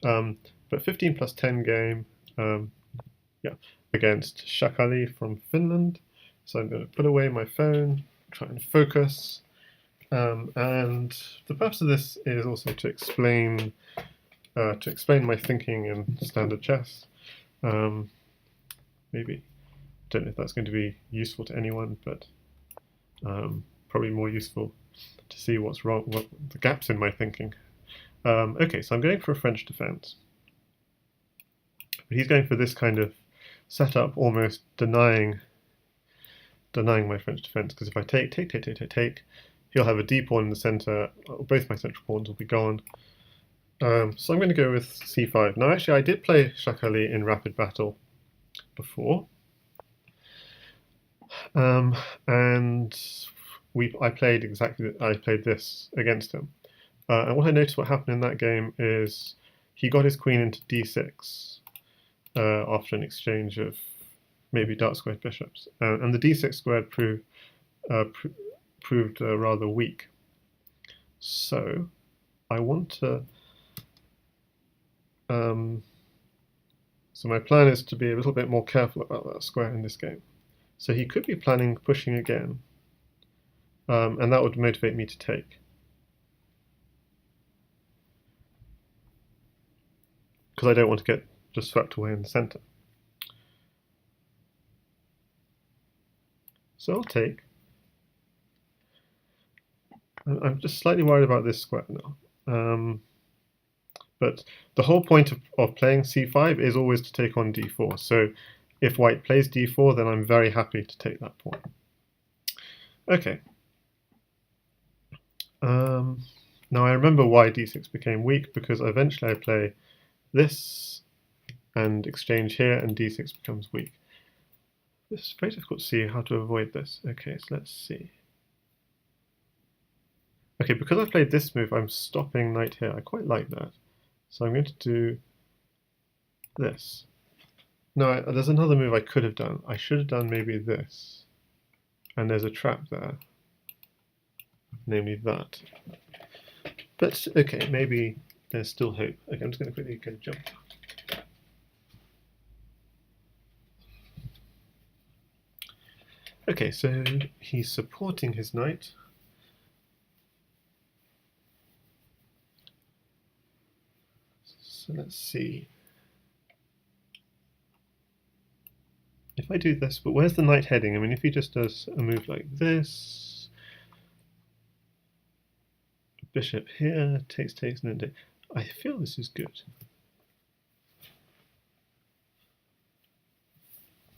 But 15 plus 10 game, yeah, against Shakaali from Finland. So I'm going to put away my phone, try and focus. And the purpose of this is also to explain my thinking in standard chess. Maybe don't know if that's going to be useful to anyone, but probably more useful to see what's wrong, what the gaps in my thinking. Okay, so I'm going for a French defense, but he's going for this kind of setup, almost denying my French defense. Because if I take, he'll have a d pawn in the center. Both my central pawns will be gone. So I'm going to go with c5. Now, actually, I did play shakaali in rapid battle before, and I played this against him. And what I noticed what happened in that game is he got his queen into d6 after an exchange of maybe dark squared bishops, and the d6 squared proved rather weak. So I want to. So my plan is to be a little bit more careful about that square in this game. So he could be planning pushing again, and that would motivate me to take. Because I don't want to get just swept away in the center. So I'll take. I'm just slightly worried about this square now. But the whole point of playing c5 is always to take on d4. So if white plays d4, then I'm very happy to take that pawn. Okay. Now I remember why d6 became weak, because eventually I play this and exchange here, and d6 becomes weak. This is very difficult to see how to avoid this. Okay, so let's see. Okay, because I played this move, I'm stopping knight here. I quite like that. So I'm going to do this. No, there's another move I could have done. I should have done maybe this. And there's a trap there. Namely that. But, okay, maybe there's still hope. Okay, I'm just going to quickly go jump. Okay, so he's supporting his knight. So let's see. If I do this, but where's the knight heading? I mean, if he just does a move like this, bishop here, takes, and then I feel this is good.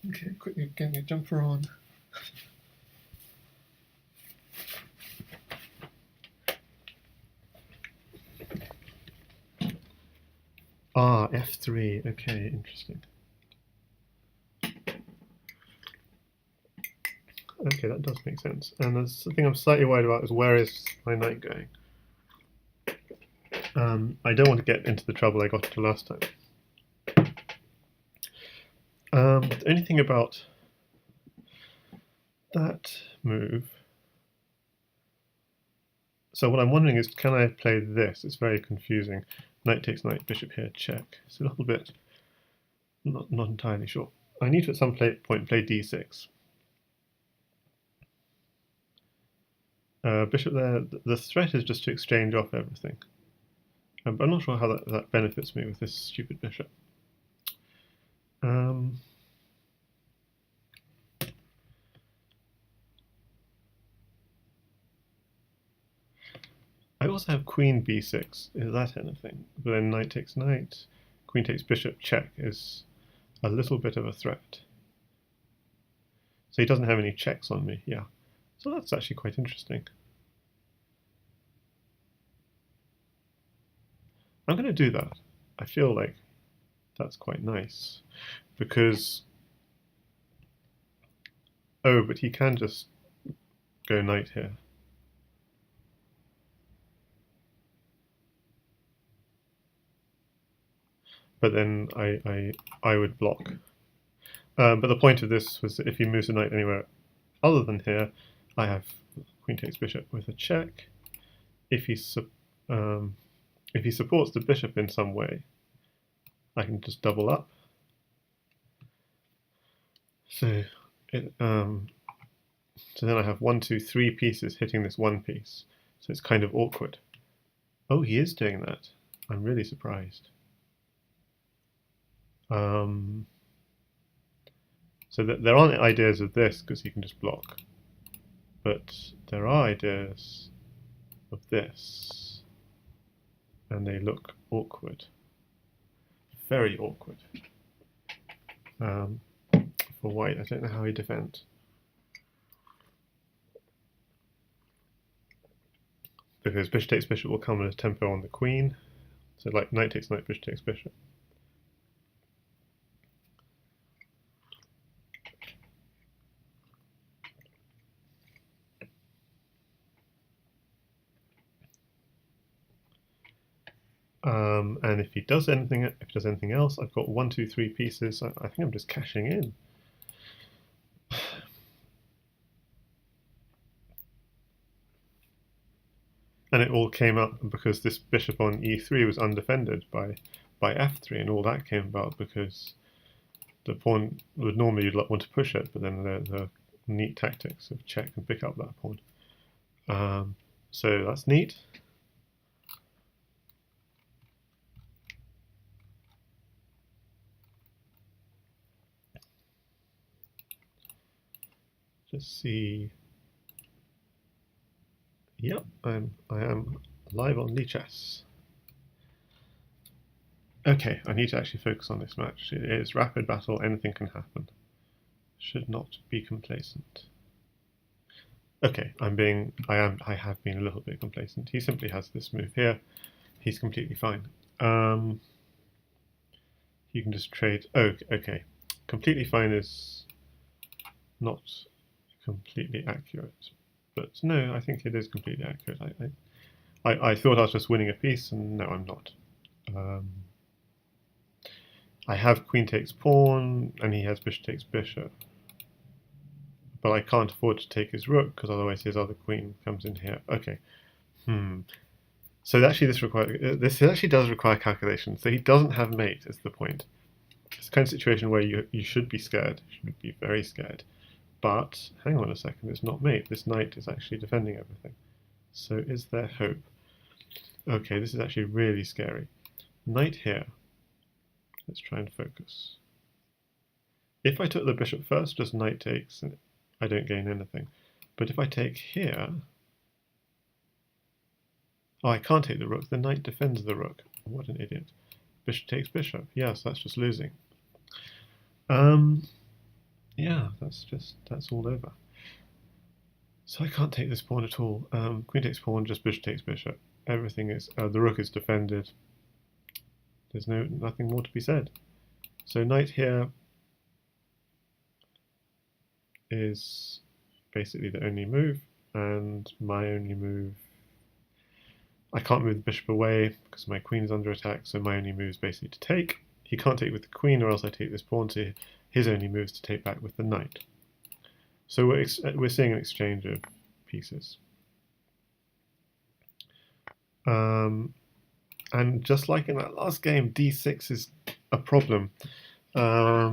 Okay, quickly getting a jumper on. Ah, f3. Okay, interesting. Okay, that does make sense. And there's something I'm slightly worried about is where is my knight going? I don't want to get into the trouble I got into last time. The only thing about that move... So what I'm wondering is, can I play this? It's very confusing. Knight takes knight, bishop here, check. It's a little bit... not entirely sure. I need to at some point play d6. Bishop there, the threat is just to exchange off everything. But I'm not sure how that benefits me with this stupid bishop. I also have queen b6. Is that anything? But then knight takes knight, queen takes bishop, check is a little bit of a threat. So he doesn't have any checks on me, yeah. So that's actually quite interesting. I'm going to do that. I feel like that's quite nice. Because... oh, but he can just go knight here. But then I would block. But the point of this was that if he moves the knight anywhere other than here, I have queen takes bishop with a check. If he supports the bishop in some way, I can just double up. So so then I have 1, 2, 3 pieces hitting this one piece. So it's kind of awkward. Oh, he is doing that. I'm really surprised. So there aren't ideas of this because you can just block. But there are ideas of this. And they look awkward. Very awkward. For white, I don't know how he defends. Because bishop takes bishop will come with a tempo on the queen. So like knight takes knight, bishop takes bishop. And if he does anything else, I've got 1, 2, 3 pieces. I think I'm just cashing in. And it all came up because this bishop on e3 was undefended by f3, and all that came about because the pawn would normally you'd want to push it, but then the neat tactics of check and pick up that pawn. So that's neat. Just see. Yep, I am live on Lichess. Okay, I need to actually focus on this match. It is rapid battle, anything can happen. Should not be complacent. Okay, I have been a little bit complacent. He simply has this move here. He's completely fine. You can just trade. Oh, okay. Completely fine is not completely accurate, but no, I think it is completely accurate. I thought I was just winning a piece, and no, I'm not. I have queen takes pawn, and he has bishop takes bishop. But I can't afford to take his rook, because otherwise his other queen comes in here. Okay. So actually this actually does require calculation. So he doesn't have mate, is the point. It's the kind of situation where you should be scared. You should be very scared. But, hang on a second, it's not mate. This knight is actually defending everything. So is there hope? Okay, this is actually really scary. Knight here. Let's try and focus. If I took the bishop first, just knight takes, and I don't gain anything. But if I take here... Oh, I can't take the rook. The knight defends the rook. What an idiot. Bishop takes bishop. Yes, that's just losing. Yeah, that's all over. So I can't take this pawn at all. Queen takes pawn, just bishop takes bishop. Everything is, the rook is defended. There's nothing more to be said. So knight here is basically the only move, and my only move, I can't move the bishop away because my queen is under attack, so my only move is basically to take. He can't take with the queen, or else I take this pawn, so his only move is to take back with the knight. So we're seeing an exchange of pieces. And just like in that last game, d6 is a problem. I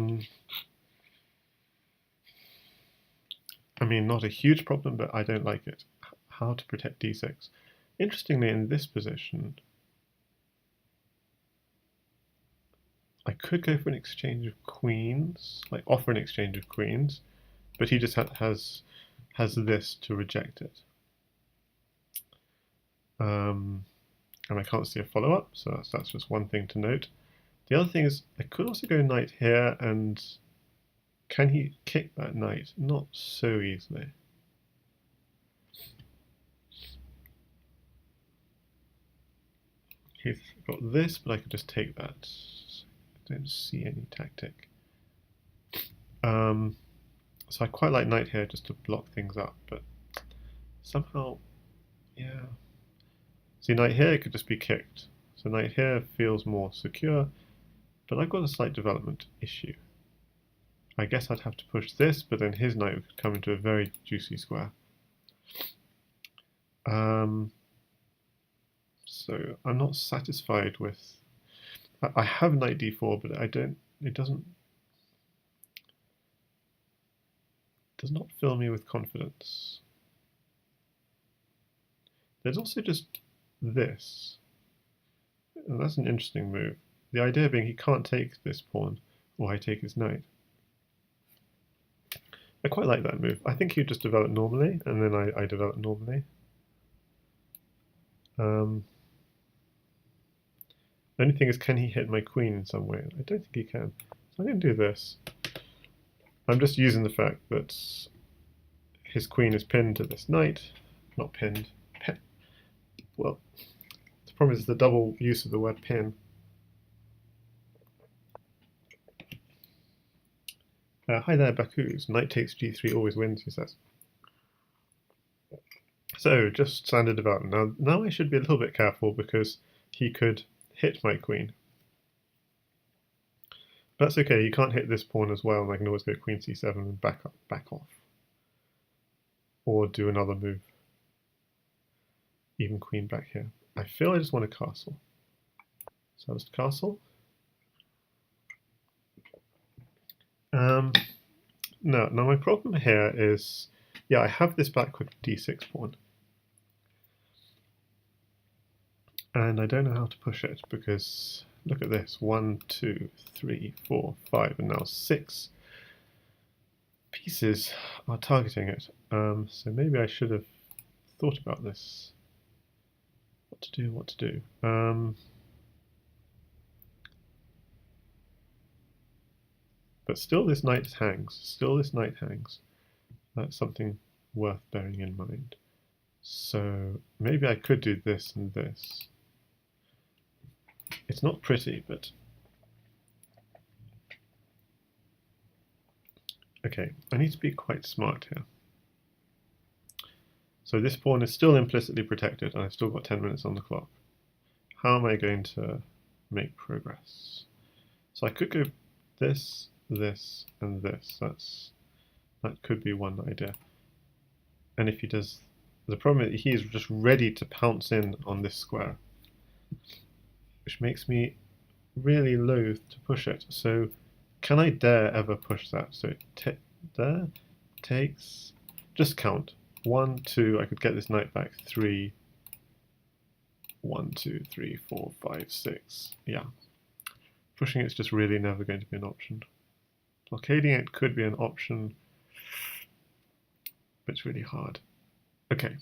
mean, not a huge problem, but I don't like it. How to protect d6. Interestingly, in this position, I could go for an exchange of queens, like offer an exchange of queens, but he just has this to reject it. And I can't see a follow-up, so that's just one thing to note. The other thing is, I could also go knight here, and can he kick that knight? Not so easily. He's got this, but I could just take that. I don't see any tactic. So I quite like knight here just to block things up, but somehow, yeah. See, knight here could just be kicked. So knight here feels more secure, but I've got a slight development issue. I guess I'd have to push this, but then his knight would come into a very juicy square. So I'm not satisfied with I have knight d4, but I don't. It does not fill me with confidence. There's also just this, and that's an interesting move. The idea being he can't take this pawn, or I take his knight. I quite like that move. I think he'd just develop normally, and then I develop normally. The only thing is, can he hit my queen in some way? I don't think he can. So I'm going to do this. I'm just using the fact that his queen is pinned to this knight. Not pinned. Well, the problem is the double use of the word pin. Hi there, Bakus. Knight takes g3 always wins, he says. So, just standard development. Now I should be a little bit careful because he could hit my queen. That's okay, you can't hit this pawn as well, and I can always go queen c7 and back off. Or do another move. Even queen back here. I feel I just want a castle. So just castle. No, now my problem here is, yeah, I have this backward d6 pawn. And I don't know how to push it because look at this, 1, 2, 3, 4, 5, and now 6 pieces are targeting it. So maybe I should have thought about this. What to do. But still this knight hangs. That's something worth bearing in mind. So maybe I could do this and this. It's not pretty, but... Okay, I need to be quite smart here. So this pawn is still implicitly protected, and I've still got 10 minutes on the clock. How am I going to make progress? So I could go this, this, and this. That could be one idea. And if he does... The problem is he is just ready to pounce in on this square, which makes me really loath to push it. So can I dare ever push that? So there takes... Just count. 1, 2, I could get this knight back. 3, 1, 2, 3, 4, 5, 6. Yeah. Pushing it's just really never going to be an option. Blockading it could be an option, but it's really hard. Okay,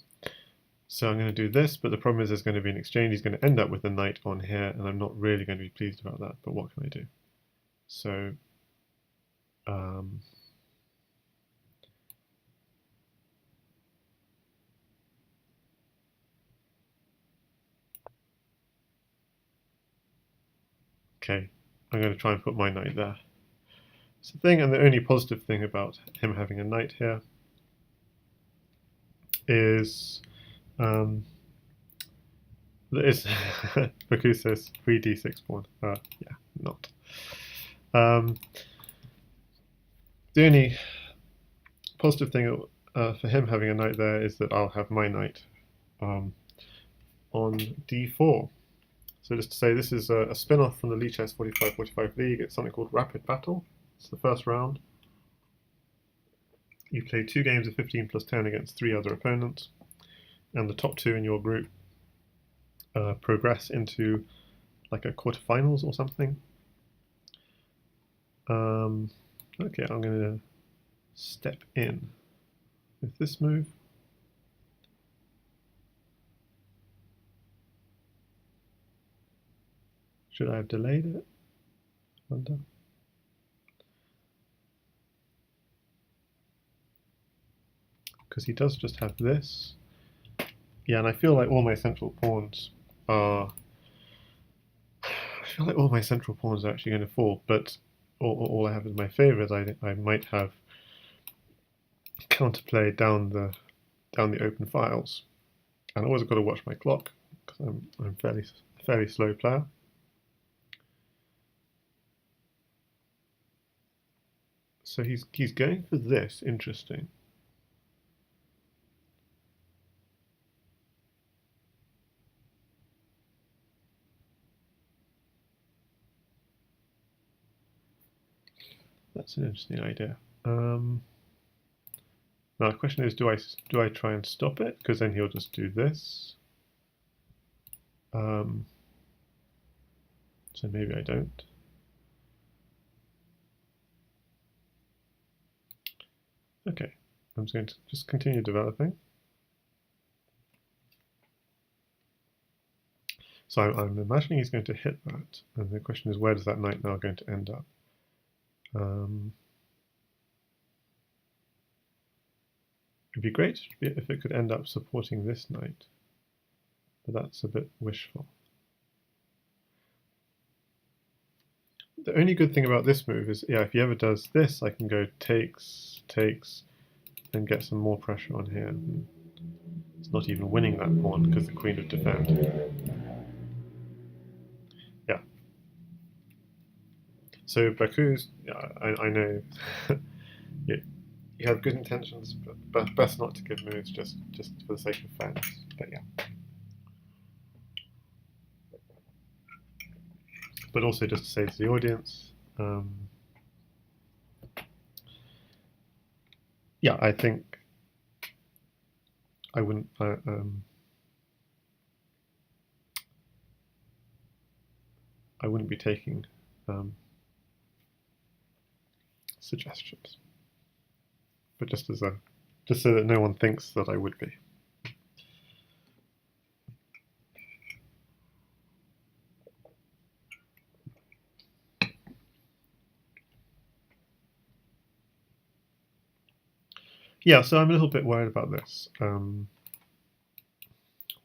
so I'm going to do this, but the problem is there's going to be an exchange. He's going to end up with the knight on here, and I'm not really going to be pleased about that, but what can I do? So, okay, I'm going to try and put my knight there. So the thing, and the only positive thing about him having a knight here is Baku says free d6 pawn. Yeah, not. The only positive thing for him having a knight there is that I'll have my knight on d4. So just to say, this is a spin-off from the Lichess 45-45 League. It's something called Rapid Battle. It's the first round. You play 2 games of 15 plus 10 against 3 other opponents, and the top 2 in your group progress into like a quarterfinals or something. Okay, I'm going to step in with this move. Should I have delayed it? I wonder. Because he does just have this. Yeah, and I feel like all my central pawns are... I feel like all my central pawns are actually going to fall, but all I have is my favours. I might have counterplay down the open files, and I always got to watch my clock because I'm fairly slow player. So he's going for this. Interesting. That's an interesting idea. Now the question is, do I try and stop it? Because then he'll just do this. So maybe I don't. Okay, I'm just going to just continue developing. So I'm imagining he's going to hit that, and the question is, where does that knight now going to end up? It'd be great if it could end up supporting this knight, but that's a bit wishful. The only good thing about this move is, yeah, if he ever does this, I can go takes, takes, and get some more pressure on here. It's not even winning that pawn because the queen would defend. Yeah. So Baku's, yeah, I know you have good intentions, but best not to give moves just for the sake of fairness. But yeah. But also just to say to the audience, yeah, I think I wouldn't. I wouldn't be taking suggestions, but just so that no one thinks that I would be. Yeah, so I'm a little bit worried about this. What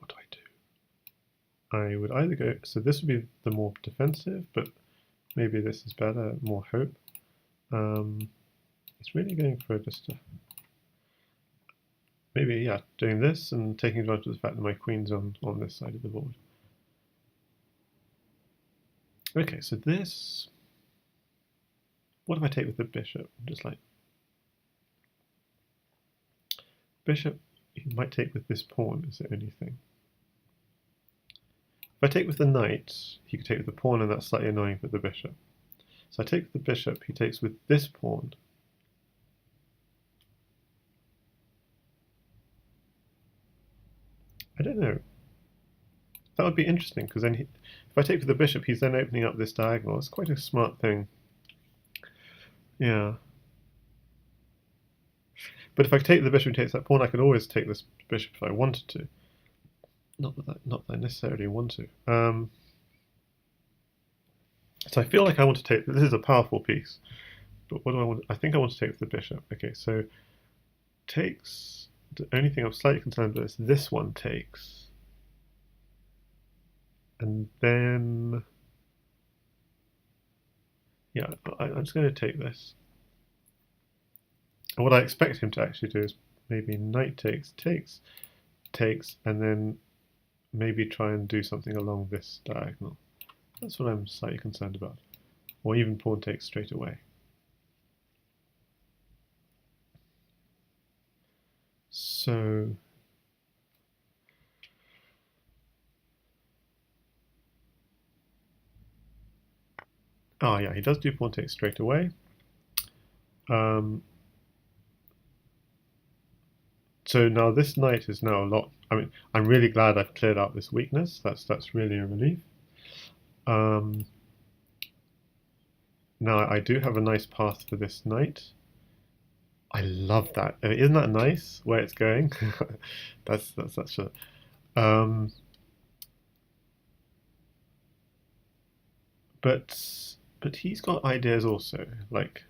do I do? I would either go, so this would be the more defensive, but maybe this is better, more hope. It's really going for just a, maybe, yeah, doing this and taking advantage of the fact that my queen's on this side of the board. Okay, so this, what if I take with the bishop? Just like, bishop, he might take with this pawn is the only thing. If I take with the knight, he could take with the pawn, and that's slightly annoying for the bishop. So I take with the bishop, he takes with this pawn. I don't know. That would be interesting, because then if I take with the bishop, he's then opening up this diagonal. It's quite a smart thing. Yeah. But if I take the bishop and takes that pawn, I could always take this bishop if I wanted to. Not that I necessarily want to. So I feel like I want to take, this is a powerful piece, but what do I want? I think I want to take with the bishop. Okay, so takes, the only thing I'm slightly concerned about is this one takes. And then, yeah, I'm just going to take this. And what I expect him to actually do is maybe knight takes, takes, takes, and then maybe try and do something along this diagonal. That's what I'm slightly concerned about. Or even pawn takes straight away. So oh yeah, he does do pawn takes straight away. So now this knight is now a lot. I mean, I'm really glad I've cleared out this weakness. That's really a relief. Now I do have a nice path for this knight. I love that. I mean, isn't that nice where it's going? that's such a. But he's got ideas also. Like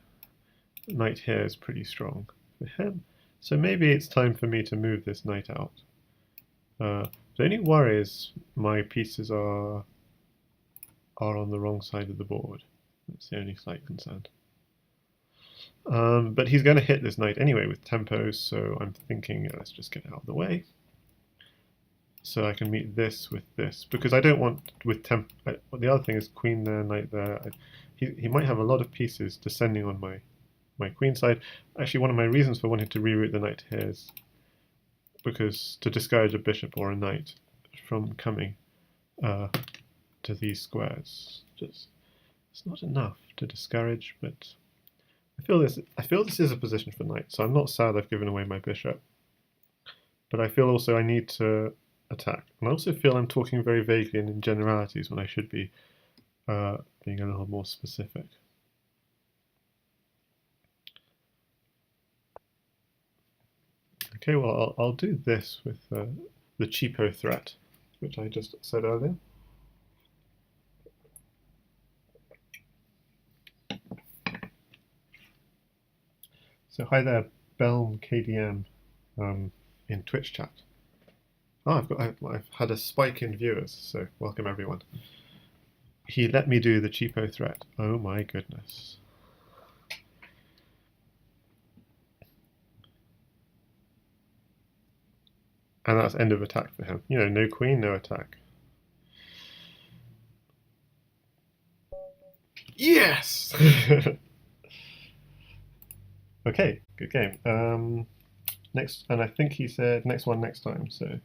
knight here is pretty strong for him. So maybe it's time for me to move this knight out. The only worry is my pieces are on the wrong side of the board. That's the only slight concern. But he's going to hit this knight anyway with tempos, so I'm thinking let's just get out of the way. So I can meet this with this, because I don't want with temp. The other thing is queen there, knight there. He might have a lot of pieces descending on my queen side. Actually, one of my reasons for wanting to reroute the knight here is because to discourage a bishop or a knight from coming to these squares. Just it's not enough to discourage, but I I feel this is a position for knight, so I'm not sad I've given away my bishop. But I feel also I need to attack. And I also feel I'm talking very vaguely and in generalities when I should be being a little more specific. Okay, well, I'll do this with the cheapo threat, which I just said earlier. So hi there, Belm KDM in Twitch chat. Oh, I've had a spike in viewers, so welcome everyone. He let me do the cheapo threat. Oh my goodness. And that's end of attack for him. You know, no queen, no attack. Yes! Okay, good game. Next, and I think he said next one next time, so